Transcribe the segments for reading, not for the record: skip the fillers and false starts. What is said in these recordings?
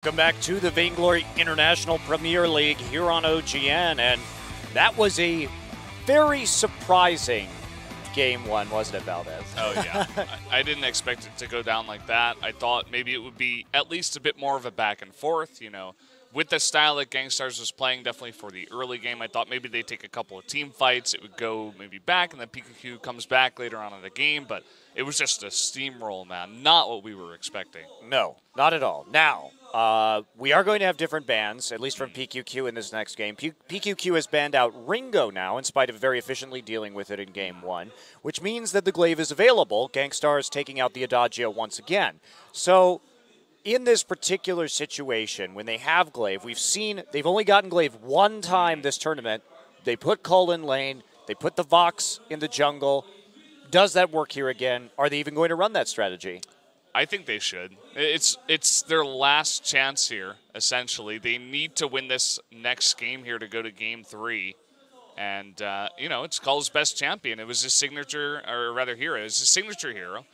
Welcome back to the Vainglory International Premier League here on OGN, and that was a very surprising game one, wasn't it, Valdez? Oh, yeah. I didn't expect it to go down like that. I thought maybe it would be at least a bit more of a back and forth, with the style that Gangstars was playing, definitely for the early game. I thought maybe they'd take a couple of team fights. It would go maybe back, and then PQQ comes back later on in the game, but it was just a steamroll, man. Not what we were expecting. No, not at all. Now, we are going to have different bans, at least from PQQ in this next game. PQQ has banned out Ringo now, in spite of very efficiently dealing with it in game one, which means that the glaive is available. Gangstar is taking out the Adagio once again. So, in this particular situation, when they have glaive, we've seen they've only gotten glaive one time this tournament. They put Cole in lane. They put the Vox in the jungle. Does that work here again? Are they even going to run that strategy? I think they should. It's their last chance here, essentially. They need to win this next game here to go to game 3. And, it's Cole's best champion. It was his signature, or rather hero. It was his signature hero.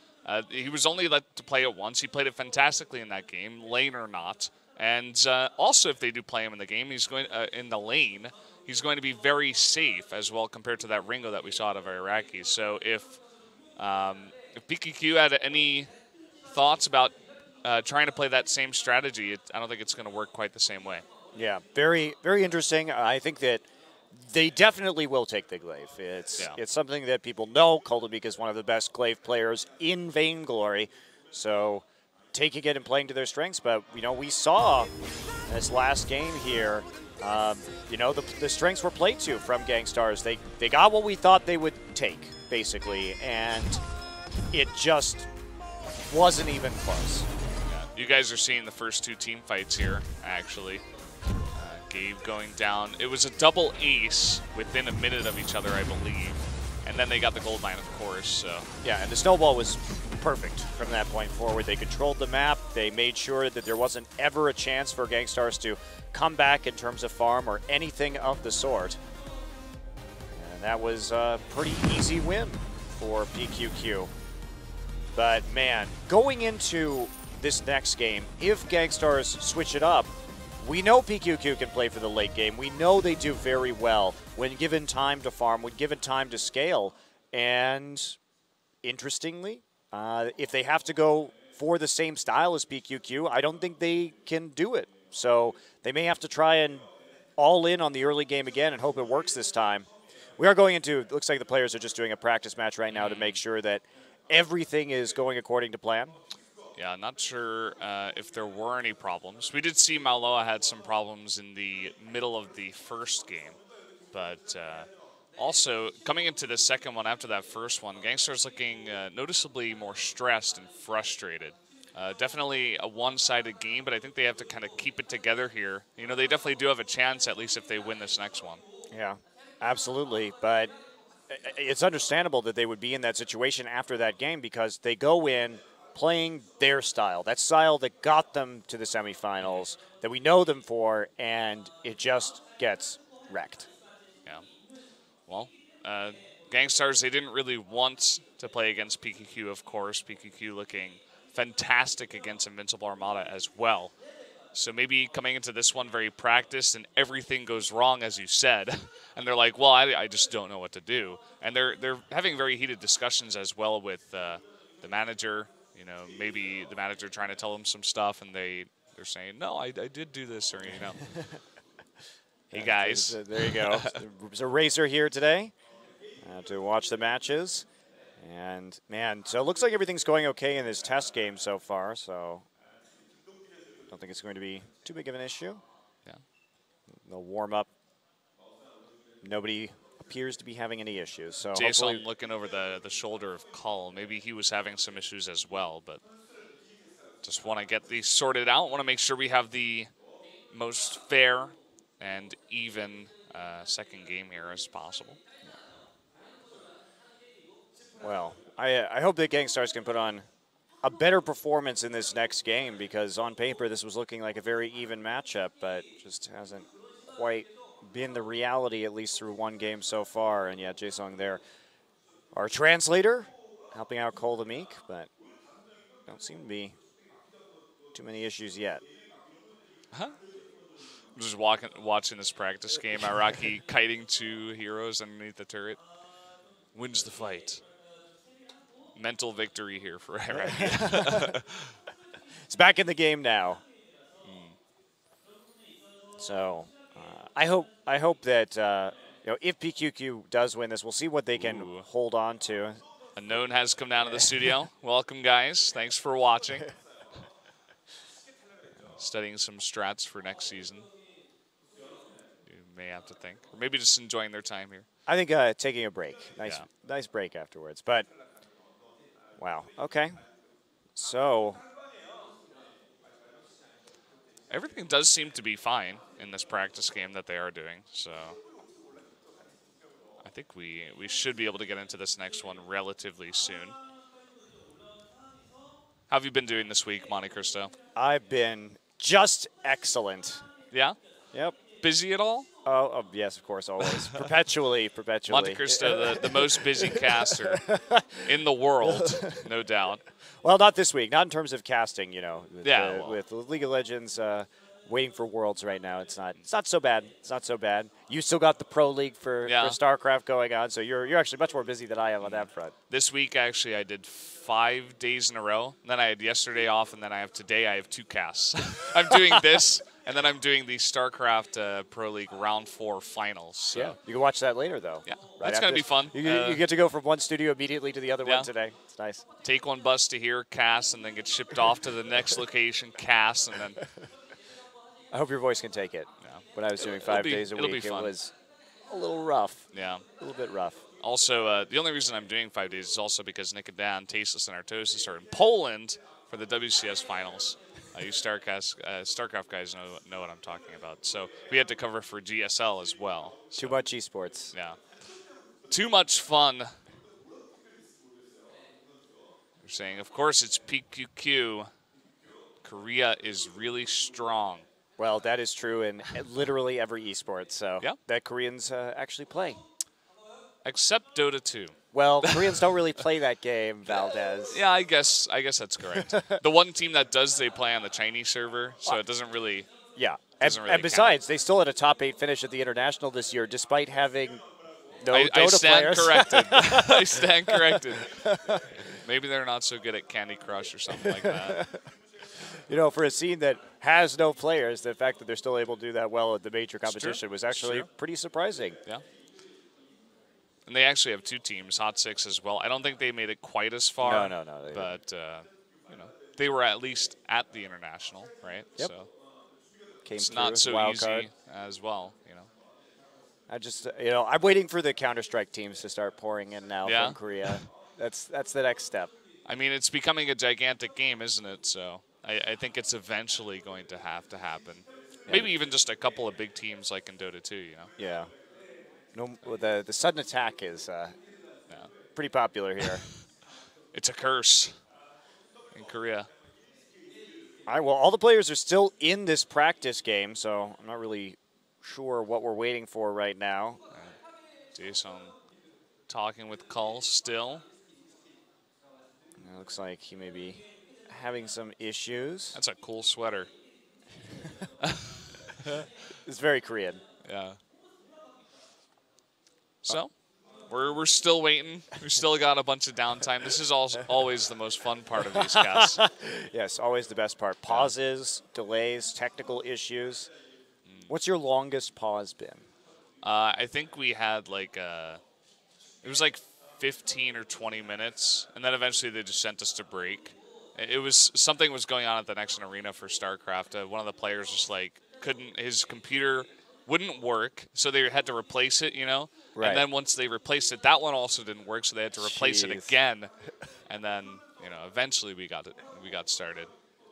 He was only let to play it once. He played it fantastically in that game, lane or not. And also, if they do play him in the game, he's going in the lane. He's going to be very safe as well compared to that Ringo that we saw out of Iraqi. So if PQQ had any thoughts about trying to play that same strategy, I don't think it's going to work quite the same way. Yeah, very, very interesting. I think that they definitely will take the glaive. It's something that people know. Koldamik is one of the best glaive players in Vainglory, so taking it and playing to their strengths. But, we saw this last game here, the strengths were played to from Gangstars. They got what we thought they would take, basically, and it just wasn't even close. Yeah. You guys are seeing the first two team fights here, actually. Gabe going down. It was a double ace within a minute of each other, I believe. And then they got the gold mine, of course. So yeah, and the snowball was perfect from that point forward. They controlled the map. They made sure that there wasn't ever a chance for Gangstars to come back in terms of farm or anything of the sort. And that was a pretty easy win for PQQ. But, man, going into this next game, if Gangstars switch it up, we know PQQ can play for the late game. We know they do very well when given time to farm, when given time to scale. And, interestingly, if they have to go for the same style as PQQ, I don't think they can do it. So they may have to try and all in on the early game again and hope it works this time. We are going into, it looks like the players are just doing a practice match right now to make sure that everything is going according to plan. Yeah, not sure if there were any problems. We did see Maloa had some problems in the middle of the first game. But also, coming into the second one after that first one, Gangstar's looking noticeably more stressed and frustrated. Definitely a one-sided game, but I think they have to kind of keep it together here. They definitely do have a chance, at least if they win this next one. Yeah, absolutely. But it's understandable that they would be in that situation after that game because they go in playing their style, that style that got them to the semifinals, that we know them for, and it just gets wrecked. Yeah. Well, Gangstars, they didn't really want to play against PQQ, of course. PQQ looking fantastic against Invincible Armada as well. So maybe coming into this one very practiced and everything goes wrong, as you said, and they're like, well, I just don't know what to do. And they're having very heated discussions as well with the manager. Maybe the manager trying to tell them some stuff, and they're saying, no, I did do this, or, Hey, guys. There you go. There's a racer here today to watch the matches. And, man, so it looks like everything's going okay in this test game so far, so I don't think it's going to be too big of an issue. Yeah. They'll warm up. Nobody appears to be having any issues. So Jason looking over the shoulder of Cull. Maybe he was having some issues as well, but just want to get these sorted out. Want to make sure we have the most fair and even second game here as possible. Well, I hope that Gangstars can put on a better performance in this next game because on paper this was looking like a very even matchup, but just hasn't quite been the reality, at least through one game so far. And yeah, Jason there, our translator, helping out Koldamik, but don't seem to be too many issues yet. I'm just watching this practice game. Iraqi kiting 2 heroes underneath the turret. Wins the fight. Mental victory here for Iraqi. It's back in the game now. So I hope that if PQQ does win this, we'll see what they can hold on to. Unknown has come down to the studio. Welcome, guys. Thanks for watching. Studying some strats for next season. You may have to think. Or maybe just enjoying their time here. I think taking a break. Nice break afterwards. But, wow. Okay. So. Everything does seem to be fine in this practice game that they are doing. So I think we should be able to get into this next one relatively soon. How have you been doing this week, Monte Cristo? I've been just excellent. Yeah? Yep. Busy at all? Oh, yes, of course, always. perpetually. Monte Cristo, the most busy caster in the world, no doubt. Well, not this week. Not in terms of casting, with League of Legends waiting for Worlds right now. It's not so bad. It's not so bad. You still got the Pro League for StarCraft going on, so you're actually much more busy than I am on that front. This week, actually, I did 5 days in a row. And then I had yesterday off, and then I have today. I have 2 casts. I'm doing this, and then I'm doing the StarCraft Pro League Round 4 finals. So. Yeah, you can watch that later, though. Yeah, that's going to be fun. You get to go from one studio immediately to the other one today. It's nice. Take one bus to here, cast, and then get shipped off to the next location, cast, and then... I hope your voice can take it. Yeah. When I was doing 5 days a week, it was a little rough. Yeah. A little bit rough. Also, the only reason I'm doing 5 days is also because Nick and Dan, Tasteless, and Artosis are in Poland for the WCS finals. You StarCraft guys know what I'm talking about. So we had to cover for GSL as well. So, too much esports. Yeah. Too much fun. You're saying, of course, it's PQQ. Korea is really strong. Well, that is true in literally every esport. So that Koreans actually play. Except Dota 2. Well, Koreans don't really play that game, Valdez. Yeah, I guess that's correct. The one team that does, they play on the Chinese server, so it doesn't really. Yeah, and besides, they still had a top 8 finish at the international this year, despite having no Dota I stand players. Corrected. I stand corrected. Maybe they're not so good at Candy Crush or something like that. For a scene that has no players, the fact that they're still able to do that well at the major competition was actually pretty surprising. Yeah. And they actually have 2 teams, Hot 6 as well. I don't think they made it quite as far. No. But, they were at least at the international, right? Yep. So it's not so easy as well, I just, I'm waiting for the Counter-Strike teams to start pouring in now from Korea. That's the next step. I mean, it's becoming a gigantic game, isn't it? So I think it's eventually going to have to happen. Yeah. Maybe even just a couple of big teams like in Dota 2, Yeah. No, the sudden attack is pretty popular here. It's a curse in Korea. All right, well, all the players are still in this practice game, so I'm not really sure what we're waiting for right now. Jason talking with Cull still. It looks like he may be having some issues. That's a cool sweater. It's very Korean. Yeah. So, we're still waiting. We still got a bunch of downtime. This is always the most fun part of these casts. Yes, always the best part. Pauses, delays, technical issues. What's your longest pause been? I think we had it was like 15 or 20 minutes, and then eventually they just sent us to break. It was something was going on at the Next Arena for StarCraft. One of the players just his computer wouldn't work, so they had to replace it, Right. And then once they replaced it, that one also didn't work, so they had to replace it again. And then, eventually we got started.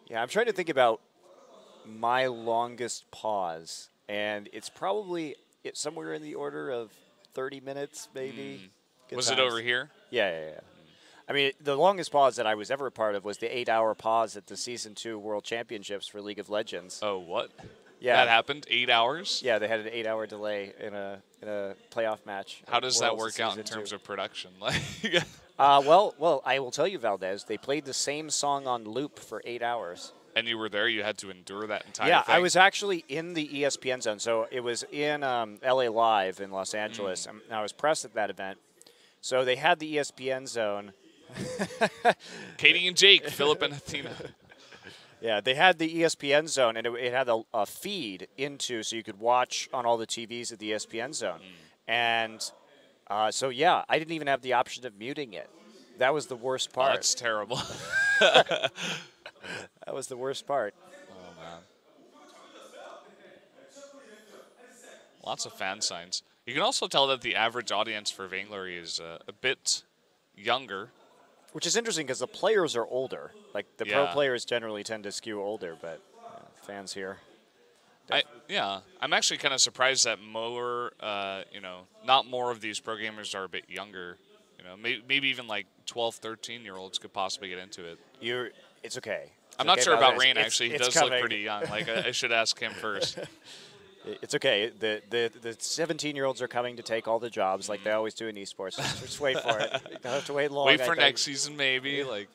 Yeah, I'm trying to think about my longest pause, and it's probably somewhere in the order of 30 minutes, maybe. Was it over here? Yeah. I mean, the longest pause that I was ever a part of was the 8-hour pause at the Season 2 World Championships for League of Legends. Oh, what? Yeah. That happened? 8 hours? Yeah, they had an 8-hour delay in a playoff match. How does that work out in terms of production? Well, I will tell you, Valdez, they played the same song on loop for 8 hours. And you were there. You had to endure that entire Yeah, thing. I was actually in the ESPN zone. So it was in LA Live in Los Angeles. And I was pressed at that event. So they had the ESPN zone. Katie and Jake, Philip and Athena. Yeah, they had the ESPN zone, and it had a feed into, so you could watch on all the TVs at the ESPN zone. And so, yeah, I didn't even have the option of muting it. That was the worst Oh, part. that's terrible. That was the worst part. Oh, man. Lots of fan signs. You can also tell that the average audience for Vainglory is a bit younger. Which is interesting because the players are older. Like, the pro Yeah. players generally tend to skew older, but fans here. I'm actually kind of surprised that more, not more of these pro gamers are a bit younger. Maybe even like 12, 13-year-olds could possibly get into it. It's okay. I'm not sure about Rain, It's- actually. He it's does look coming. pretty young. Like, I should ask him first. It's okay. The 17-year-olds are coming to take all the jobs like they always do in esports. Just wait for it. You don't have to wait long. Wait I for think. next season, maybe. Like,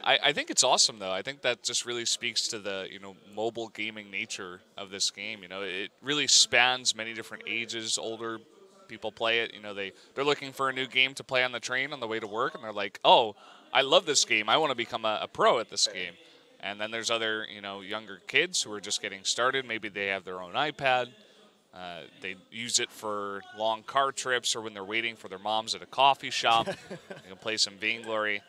I think it's awesome, though. I think that just really speaks to the, mobile gaming nature of this game. It really spans many different ages. Older people play it. They're looking for a new game to play on the train on the way to work, and they're like, oh, I love this game. I want to become a pro at this game. And then there's other, younger kids who are just getting started. Maybe they have their own iPad. They use it for long car trips or when they're waiting for their moms at a coffee shop. They can play some Vainglory.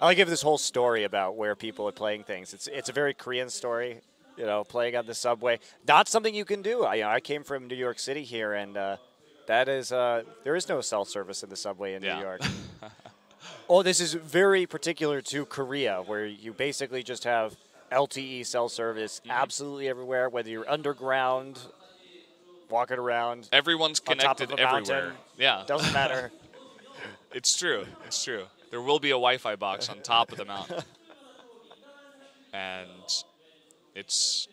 I like to give this whole story about where people are playing things. It's a very Korean story, playing on the subway. Not something you can do. I came from New York City here, and that is there is no cell service in the subway in New York. Oh, this is very particular to Korea, where you basically just have LTE cell service absolutely everywhere, whether you're underground, walking around. Everyone's on top connected of a mountain. everywhere. Yeah, Doesn't matter. it's true. It's true. There will be a Wi-Fi box on top of the mountain, and it's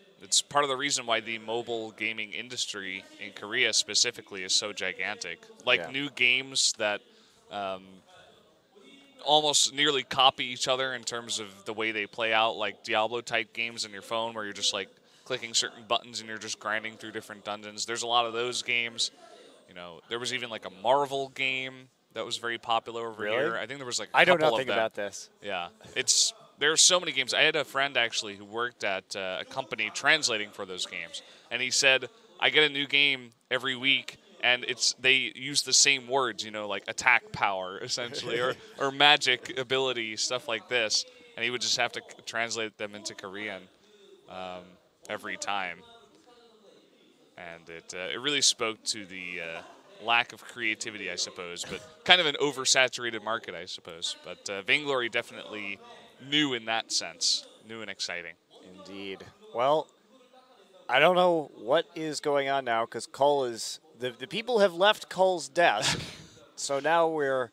part of the reason why the mobile gaming industry in Korea specifically is so gigantic. Like Yeah. new games that almost nearly copy each other in terms of the way they play out, like Diablo-type games on your phone where you're just like clicking certain buttons and you're just grinding through different dungeons. There's a lot of those games. There was even like a Marvel game that was very popular over Really? here. I think there was like a I know couple nothing of them. about this. Yeah, there are so many games. I had a friend actually who worked at a company translating for those games, and he said, "I get a new game every week, and they use the same words, like attack power essentially, or magic ability, stuff like this, and he would just have to translate them into Korean every time, and it really spoke to the lack of creativity, I suppose, but kind of an oversaturated market, I suppose. But Vainglory definitely new in that sense, new and exciting. Indeed. Well, I don't know what is going on now because Cole is the people have left Cole's desk, so now we're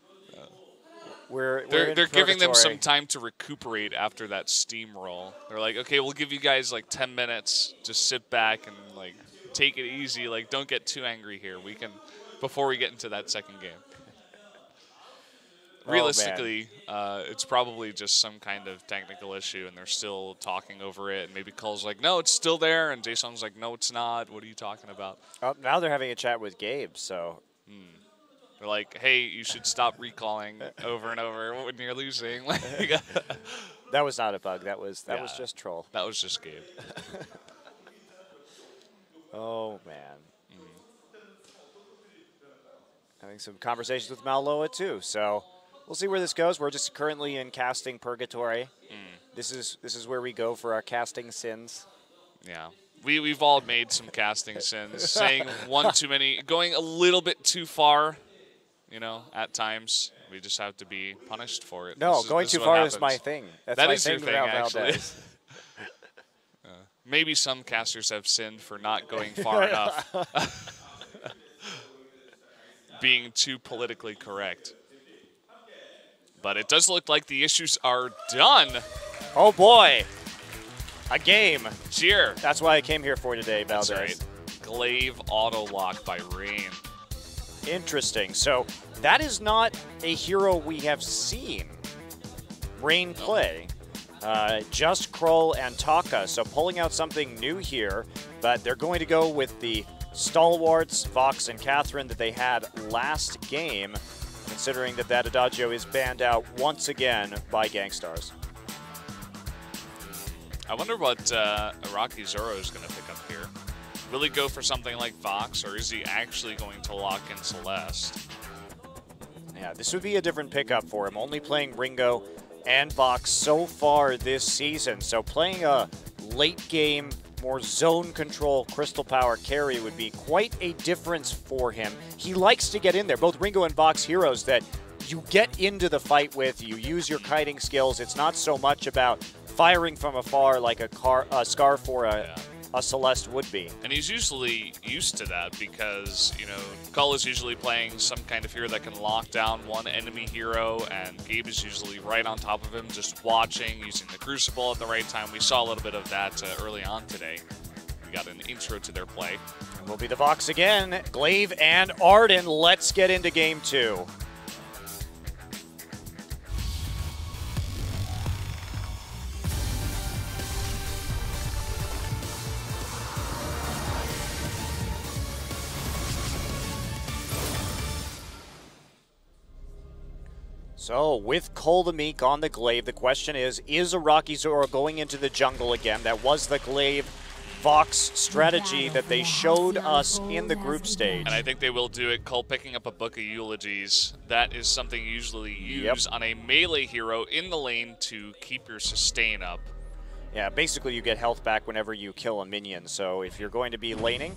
They're giving them some purgatory. time to recuperate after that steamroll. They're like, okay, we'll give you guys like 10 minutes. Just sit back and like take it easy. Like, don't get too angry here. We can before we get into that second game. Oh, Realistically, it's probably just some kind of technical issue, and they're still talking over it. And maybe Cole's like, no, it's still there. And Jason's like, no, it's not. What are you talking about? Oh, now they're having a chat with Gabe, so They're like, hey, you should stop recalling over and over when you're losing. Like, that was not a bug. That was Yeah. just troll. that was just Gabe. Oh man. Having some conversations with Maloa too, so we'll see where this goes. We're just currently in casting purgatory. This is where we go for our casting sins. Yeah. We've all made some casting sins, saying one too many, going a little bit too far, at times. We just have to be punished for it. No, This going this too what far happens. is my thing. That's That my is your thing thing, about actually. Valdez. Maybe some casters have sinned for not going far enough. Being too politically correct. But it does look like the issues are done. Oh boy, a game. Cheer. That's why I came here for today, Valdez. That's right. Glaive auto lock by Rain. Interesting. So that is not a hero we have seen Rain play. just Kroll and Taka, so pulling out something new here, but they're going to go with the stalwarts, Vox and Catherine, that they had last game, considering that that Adagio is banned out once again by Gangstars. I wonder what Araki Zoro is going to pick up here. Will he go for something like Vox, or is he actually going to lock in Celeste? Yeah, this would be a different pickup for him, only playing Ringo and Vox so far this season. So playing a late game, more zone control Crystal Power carry would be quite a difference for him. He likes to get in there. Both Ringo and Vox heroes that you get into the fight with, you use your kiting skills. It's not so much about firing from afar like a Scarf or a Celeste would be. And he's usually used to that because, you know, Cull is usually playing some kind of hero that can lock down one enemy hero, and Gabe is usually right on top of him, just watching, using the Crucible at the right time. We saw a little bit of that early on today. We got an intro to their play. And will be the Vox again. Glaive and Arden. Let's get into game 2. So, with Cole the Meek on the Glaive, the question is Araki Zoro going into the jungle again? That was the Glaive Vox strategy that they showed us in the group stage. And I think they will do it. Cole picking up a Book of Eulogies. That is something you usually use on a melee hero in the lane to keep your sustain up. Yeah, basically you get health back whenever you kill a minion. So if you're going to be laning,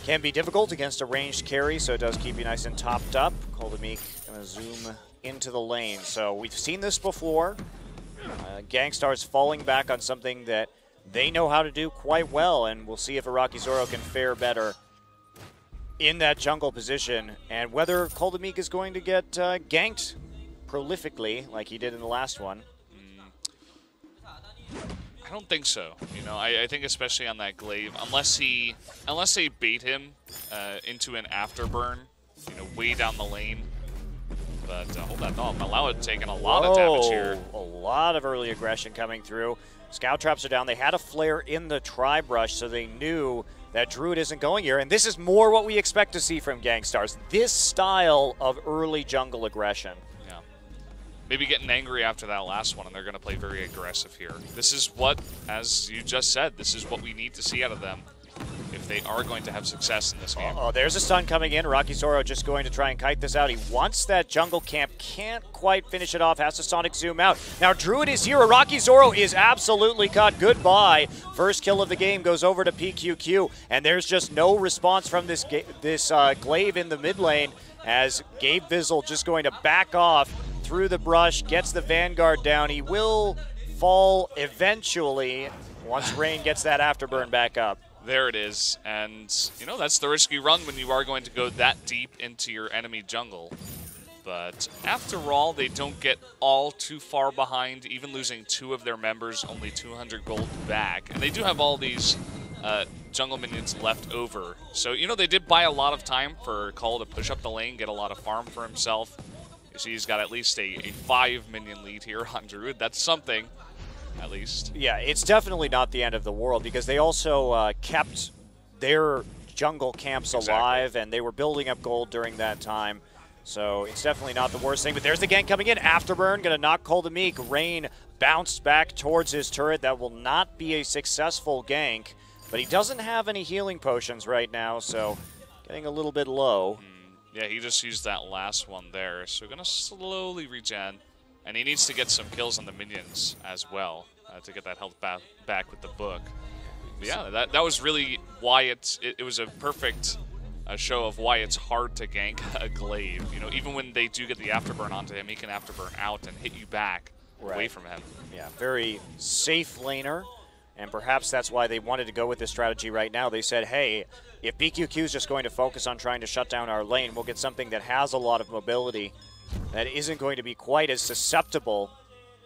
can be difficult against a ranged carry, so it does keep you nice and topped up. Cole the Meek gonna zoom into the lane. So we've seen this before. Gangstars falling back on something that they know how to do quite well, and we'll see if Araki Zoro can fare better in that jungle position, and whether Cole the Meek is going to get ganked prolifically like he did in the last one. I don't think so. You know, I think especially on that Glaive, unless they bait him into an afterburn, you know, way down the lane. But hold that thought. Malawi taking a lot of damage here. A lot of early aggression coming through. Scout traps are down. They had a flare in the Tri-Brush, so they knew that Druid isn't going here. And this is more what we expect to see from Gangstars. This style of early jungle aggression. Yeah. Maybe getting angry after that last one, and they're going to play very aggressive here. This is what, as you just said, this is what we need to see out of them if they are going to have success in this game. Oh, there's a stun coming in. Araki Zoro just going to try and kite this out. He wants that jungle camp, can't quite finish it off, has to sonic zoom out. Now Druid is here. Araki Zoro is absolutely caught. Goodbye. First kill of the game goes over to PQQ, and there's just no response from this Glaive in the mid lane, as Gabe Vizzle just going to back off through the brush, gets the Vanguard down. He will fall eventually once Rain gets that afterburn back up. There it is, and you know, that's the risky run when you are going to go that deep into your enemy jungle. But after all, they don't get all too far behind, even losing 2 of their members, only 200 gold back. And they do have all these jungle minions left over. So, you know, they did buy a lot of time for Cull to push up the lane, get a lot of farm for himself. You see he's got at least a 5 minion lead here on Druid. That's something. At least. Yeah, it's definitely not the end of the world, because they also kept their jungle camps alive, and they were building up gold during that time. So it's definitely not the worst thing. But there's the gank coming in. Afterburn, going to knock Cole the Meek. Rain bounced back towards his turret. That will not be a successful gank, but he doesn't have any healing potions right now, so getting a little bit low. Yeah, he just used that last one there. So going to slowly regen. And he needs to get some kills on the minions as well to get that health back with the book. But yeah, that was really why it was a perfect show of why it's hard to gank a Glaive. You know, even when they do get the afterburn onto him, he can afterburn out and hit you back away from him. Yeah, very safe laner, and perhaps that's why they wanted to go with this strategy right now. They said, hey, if BQQ is just going to focus on trying to shut down our lane, we'll get something that has a lot of mobility that isn't going to be quite as susceptible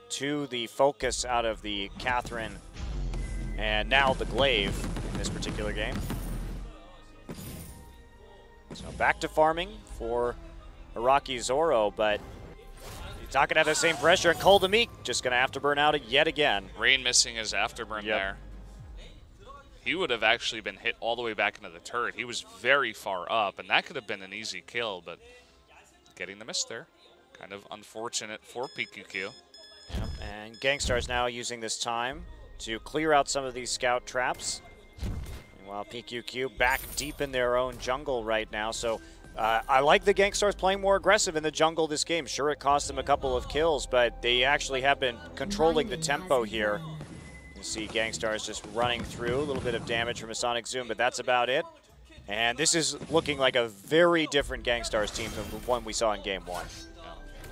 to the focus out of the Catherine and now the Glaive in this particular game. So back to farming for Araki Zoro, but not going to have the same pressure, and Coldamique just going to have to burn out yet again. Rain missing his afterburn there. He would have actually been hit all the way back into the turret. He was very far up, and that could have been an easy kill, but getting the miss there. Kind of unfortunate for PQQ. Yep. And Gangstar's now using this time to clear out some of these scout traps. Meanwhile, PQQ back deep in their own jungle right now. So I like the Gangstars playing more aggressive in the jungle this game. Sure, it cost them a couple of kills, but they actually have been controlling the tempo here. You see Gangstars just running through. A little bit of damage from a Sonic Zoom, but that's about it. And this is looking like a very different Gangstars team than the one we saw in Game 1.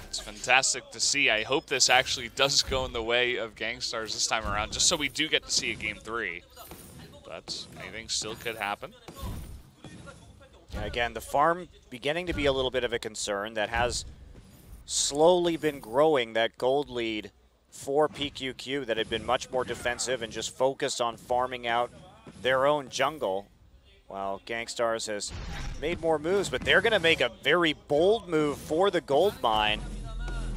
It's fantastic to see. I hope this actually does go in the way of Gangstars this time around, just so we do get to see a Game 3. But anything still could happen. Again, the farm beginning to be a little bit of a concern. That has slowly been growing, that gold lead for PQQ that had been much more defensive and just focused on farming out their own jungle. While Gangstars has made more moves, but they're going to make a very bold move for the gold mine,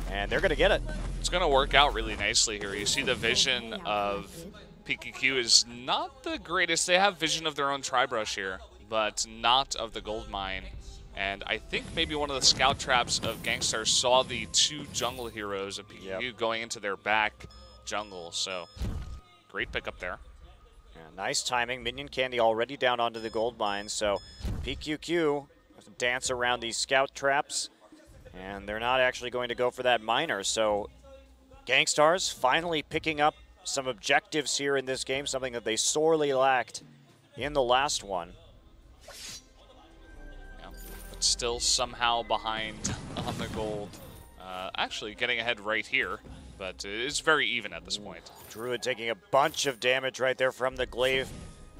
and they're going to get it. It's going to work out really nicely here. You see the vision of PQQ is not the greatest. They have vision of their own tri-brush here, but not of the gold mine. And I think maybe one of the scout traps of Gangstars saw the two jungle heroes of PQQ going into their back jungle. So great pickup there. Yeah, nice timing. Minion Candy already down onto the gold mine. So PQQ dance around these scout traps, and they're not actually going to go for that miner. So Gangstars finally picking up some objectives here in this game, something that they sorely lacked in the last one. Still somehow behind on the gold. Actually getting ahead right here, but it's very even at this point. Druid taking a bunch of damage right there from the glaive.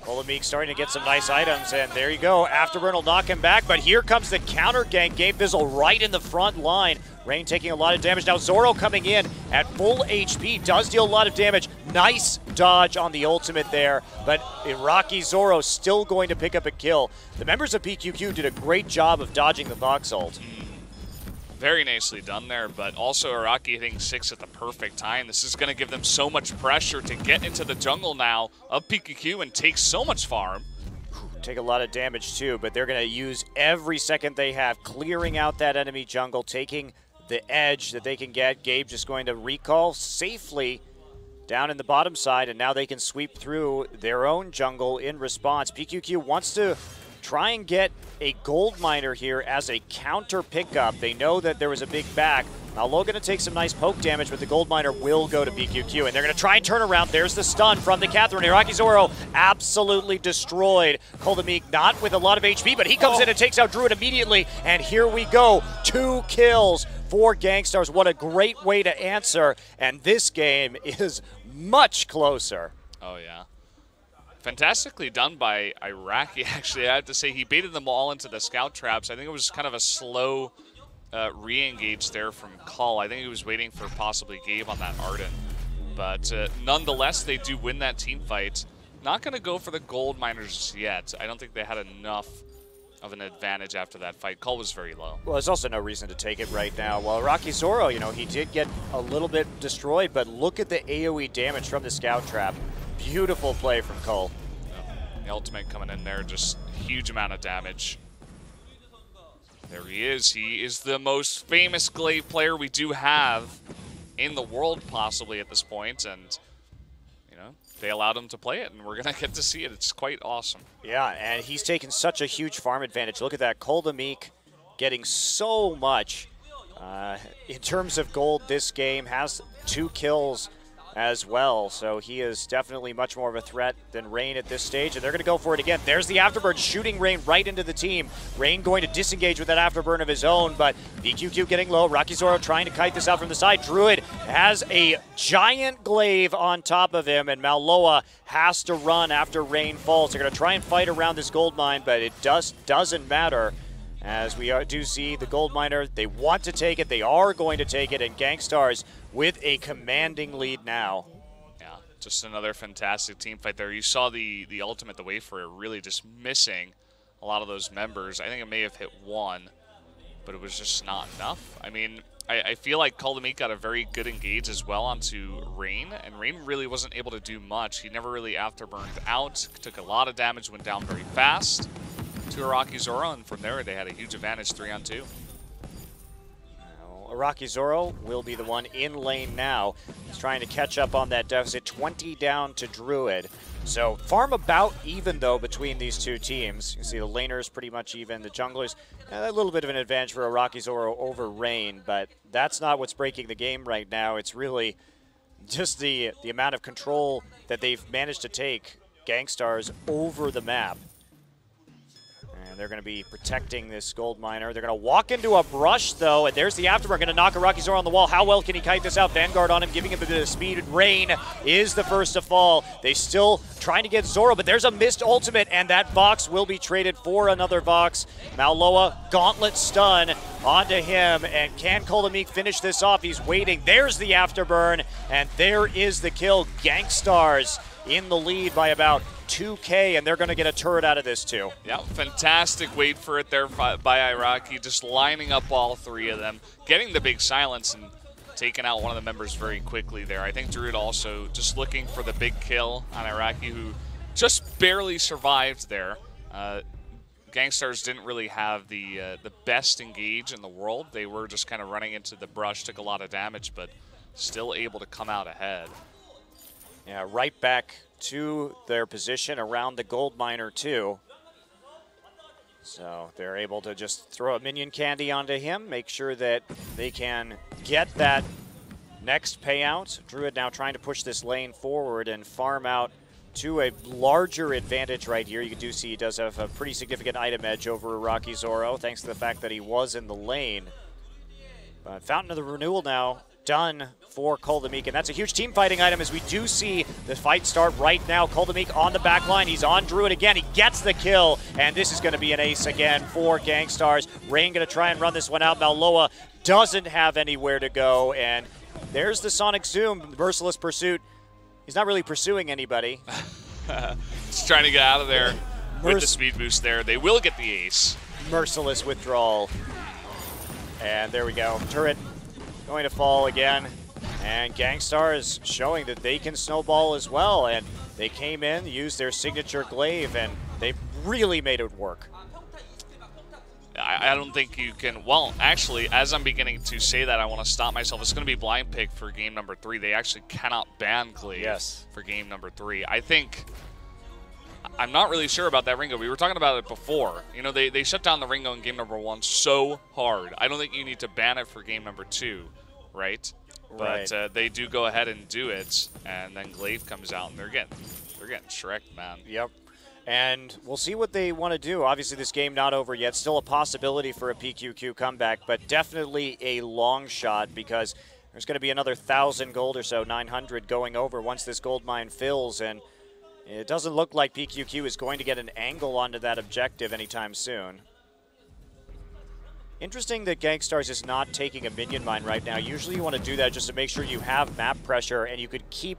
Coldamique starting to get some nice items, and there you go. Afterburn will knock him back, but here comes the counter gank. Game Fizzle right in the front line. Rain taking a lot of damage. Now Zoro coming in at full HP, does deal a lot of damage. Nice dodge on the ultimate there, but Iraqi Zoro still going to pick up a kill. The members of PQQ did a great job of dodging the Vox ult. Very nicely done there, but also Iraqi hitting 6 at the perfect time. This is going to give them so much pressure to get into the jungle now of PQQ and take so much farm. Take a lot of damage too, but they're going to use every second they have, clearing out that enemy jungle, taking the edge that they can get. Gabe just going to recall safely down in the bottom side, and now they can sweep through their own jungle in response. PQQ wants to try and get a gold miner here as a counter pickup. They know that there was a big back. Mallow going to take some nice poke damage, but the gold miner will go to PQQ, and they're going to try and turn around. There's the stun from the Catherine. Iraqi Zoro absolutely destroyed. Coldamique not with a lot of HP, but he comes in and takes out Druid immediately, and here we go. 2 kills for Gangstars. What a great way to answer, and this game is much closer. Oh, yeah. Fantastically done by Iraqi, actually. I have to say, he baited them all into the scout traps. I think it was kind of a slow re-engage there from Cull. I think he was waiting for possibly Gabe on that Arden. But nonetheless, they do win that team fight. Not going to go for the gold miners yet. I don't think they had enough of an advantage after that fight. Cull was very low. Well, there's also no reason to take it right now. Well, Iraqi Zoro, you know, he did get a little bit destroyed, but look at the AoE damage from the scout trap. Beautiful play from Cull. The ultimate coming in there, just huge amount of damage. There he is. He is the most famous glaive player we do have in the world, possibly at this point, and you know, they allowed him to play it, and we're gonna get to see it. It's quite awesome. Yeah, and he's taken such a huge farm advantage. Look at that, Coldamique getting so much in terms of gold this game, has 2 kills as well, so he is definitely much more of a threat than Rain at this stage, and they're going to go for it again. There's the Afterburn shooting Rain right into the team. Rain going to disengage with that Afterburn of his own, but PQQ getting low. Iraqi Zoro trying to kite this out from the side. Druid has a giant glaive on top of him, and Malloa has to run after Rain falls. They're going to try and fight around this gold mine, but it doesn't matter. As we do see the gold miner, they want to take it, they are going to take it, and Gangstars with a commanding lead now. Yeah, just another fantastic team fight there. You saw the ultimate, the Wayfarer, really just missing a lot of those members. I think it may have hit 1, but it was just not enough. I mean, I feel like Kuldamik got a very good engage as well onto Rain, and Rain really wasn't able to do much. He never really afterburned out, took a lot of damage, went down very fast to Araki Zoro, and from there they had a huge advantage 3-on-2. Araki Zoro will be the one in lane now. He's trying to catch up on that deficit, 20 down to Druid. So farm about even, though, between these two teams. You see the laners pretty much even, the junglers, a little bit of an advantage for Araki Zoro over Rain, but that's not what's breaking the game right now. It's really just the amount of control that they've managed to take Gangstars over the map. And they're going to be protecting this gold miner. They're going to walk into a brush, though, and there's the afterburn. Going to knock Araki Zoro on the wall. How well can he kite this out? Vanguard on him, giving him a bit of speed. Rain is the first to fall. They still trying to get Zoro, but there's a missed ultimate, and that Vox will be traded for another Vox. Mauloa, gauntlet stun onto him, and can Kuldamik finish this off? He's waiting. There's the afterburn, and there is the kill. Gangstars in the lead by about 2K, and they're going to get a turret out of this too. Yeah, fantastic wait for it there by Iraqi, just lining up all three of them, getting the big silence and taking out one of the members very quickly there. I think Druid also just looking for the big kill on Iraqi, who just barely survived there. Gangstars didn't really have the best engage in the world. They were just kind of running into the brush, took a lot of damage, but still able to come out ahead. Yeah, right back to their position around the gold miner too. So they're able to just throw a minion candy onto him, make sure that they can get that next payout. Druid now trying to push this lane forward and farm out to a larger advantage right here. You do see he does have a pretty significant item edge over Araki Zoro, thanks to the fact that he was in the lane. But Fountain of the Renewal now done for Kuldamik, and that's a huge team fighting item as we do see the fight start right now. Kuldamik on the back line. He's on Druid again. He gets the kill, and this is going to be an ace again for Gangstars. Rain going to try and run this one out. Mauloa doesn't have anywhere to go, and there's the Sonic Zoom, Merciless Pursuit. He's not really pursuing anybody. He's trying to get out of there with the speed boost there. They will get the ace. Merciless withdrawal. And there we go. Turret going to fall again. And Gangstars showing that they can snowball as well. And they came in, used their signature glaive, and they really made it work. I don't think you can. Well, actually, as I'm beginning to say that, I want to stop myself. It's going to be blind pick for game number 3. They actually cannot ban glaive for game number 3. I think. I'm not really sure about that Ringo. We were talking about it before. You know, they shut down the Ringo in game number 1 so hard. I don't think you need to ban it for game number 2, right? But they do go ahead and do it, and then glaive comes out, and they're getting shreked, man. Yep. And we'll see what they want to do. Obviously, this game not over yet. Still a possibility for a PQQ comeback, but definitely a long shot because there's going to be another 1,000 gold or so, 900 going over once this gold mine fills, and it doesn't look like PQQ is going to get an angle onto that objective anytime soon. Interesting that Gangstars is not taking a minion mine right now. Usually you want to do that just to make sure you have map pressure and you could keep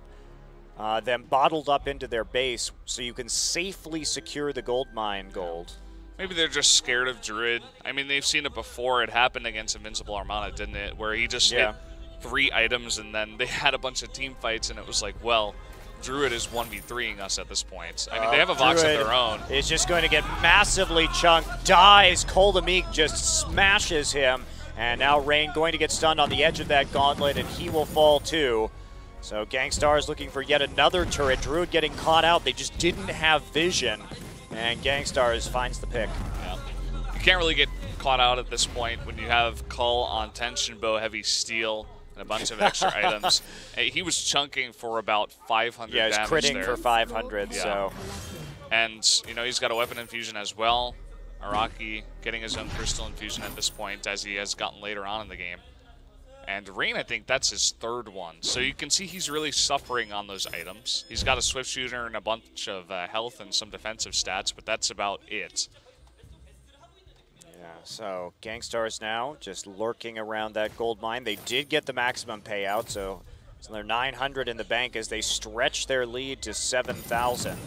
them bottled up into their base so you can safely secure the gold mine gold. Maybe they're just scared of Druid. I mean, they've seen it before. It happened against Invincible Armada, didn't it? Where he just hit 3 items and then they had a bunch of team fights and it was like, well, Druid is 1v3ing us at this point. I mean, they have a Vox of their own. Is just going to get massively chunked. Dies. Kuldamik just smashes him. And now Rain going to get stunned on the edge of that gauntlet, and he will fall too. So Gangstars looking for yet another turret. Druid getting caught out. They just didn't have vision. And Gangstars finds the pick. Yeah. You can't really get caught out at this point when you have Cull on Tension Bow, Heavy Steel, and a bunch of extra items. He was chunking for about 500 damage. Yeah, he's critting for 500, so. And, you know, he's got a weapon infusion as well. Araki getting his own crystal infusion at this point, as he has gotten later on in the game. And Rain, I think that's his 3rd one. So you can see he's really suffering on those items. He's got a Swift Shooter and a bunch of health and some defensive stats, but that's about it. So Gangstars now just lurking around that gold mine. They did get the maximum payout, so they're 900 in the bank as they stretch their lead to 7,000.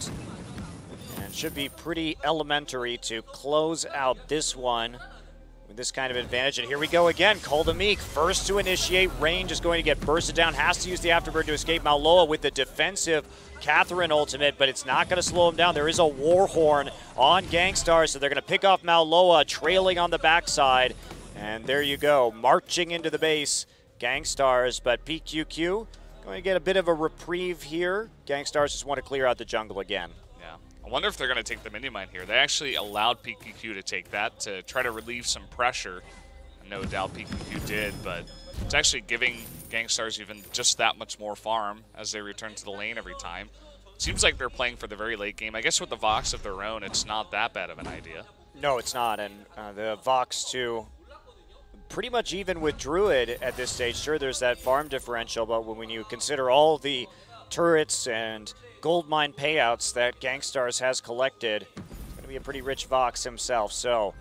And should be pretty elementary to close out this one. this kind of advantage. And here we go again. Koldemeek, first to initiate. Range is going to get bursted down. Has to use the Afterburn to escape. Mauloa with the defensive Catherine ultimate, but it's not going to slow him down. There is a Warhorn on Gangstar, so they're going to pick off Mauloa, trailing on the backside. And there you go, marching into the base, Gangstars. But PQQ going to get a bit of a reprieve here. Gangstars just want to clear out the jungle again. I wonder if they're going to take the mini mine here. They actually allowed PQQ to take that to try to relieve some pressure. No doubt PQQ did, but it's actually giving Gangstars even just that much more farm as they return to the lane every time. Seems like they're playing for the very late game. I guess with the Vox of their own, it's not that bad of an idea. No, it's not. And the Vox, too, pretty much even with Druid at this stage. Sure, there's that farm differential, but when you consider all the turrets and gold mine payouts that Gangstars has collected, it's going to be a pretty rich Vox himself. So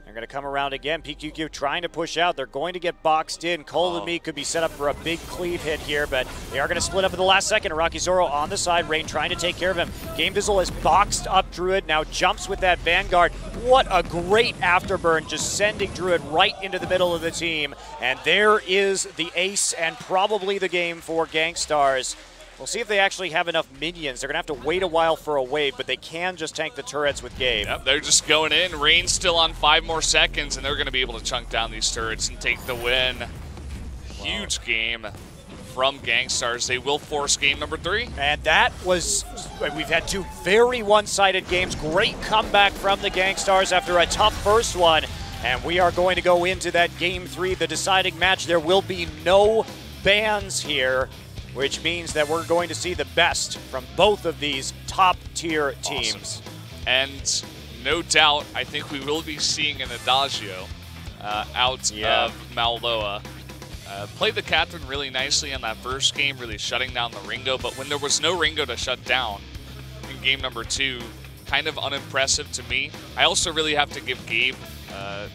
they're going to come around again. PQQ trying to push out. They're going to get boxed in. Koldemeek could be set up for a big cleave hit here, but they are going to split up at the last second. Rocky Zoro on the side. Rain trying to take care of him. Game Bizzle has boxed up Druid. Now jumps with that Vanguard. What a great afterburn, just sending Druid right into the middle of the team. And there is the ace and probably the game for Gangstars. We'll see if they actually have enough minions. They're going to have to wait a while for a wave, but they can just tank the turrets with Gabe. Yep, they're just going in. Rain's still on 5 more seconds, and they're going to be able to chunk down these turrets and take the win. Wow. Huge game from Gangstars. They will force game number 3. And that was, we've had 2 very one-sided games. Great comeback from the Gangstars after a tough first one. And we are going to go into that game 3, the deciding match. There will be no bans here, which means that we're going to see the best from both of these top-tier teams. Awesome. And no doubt, I think we will be seeing an Adagio out of Mauloa. Played the Catherine really nicely in that first game, really shutting down the Ringo, but when there was no Ringo to shut down in game number 2, kind of unimpressive to me. I also really have to give Gabe a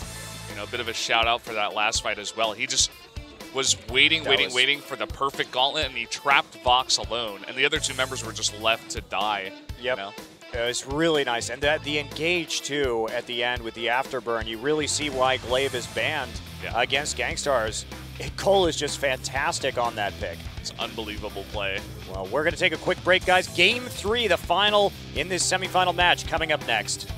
bit of a shout-out for that last fight as well. He just was waiting for the perfect gauntlet, and he trapped Vox alone, and the other 2 members were just left to die. Yep. You know? It was really nice. And the engage, too, at the end with the afterburn, you really see why Glaive is banned against Gangstars. Cole is just fantastic on that pick. It's unbelievable play. Well, we're going to take a quick break, guys. Game 3, the final in this semifinal match, coming up next.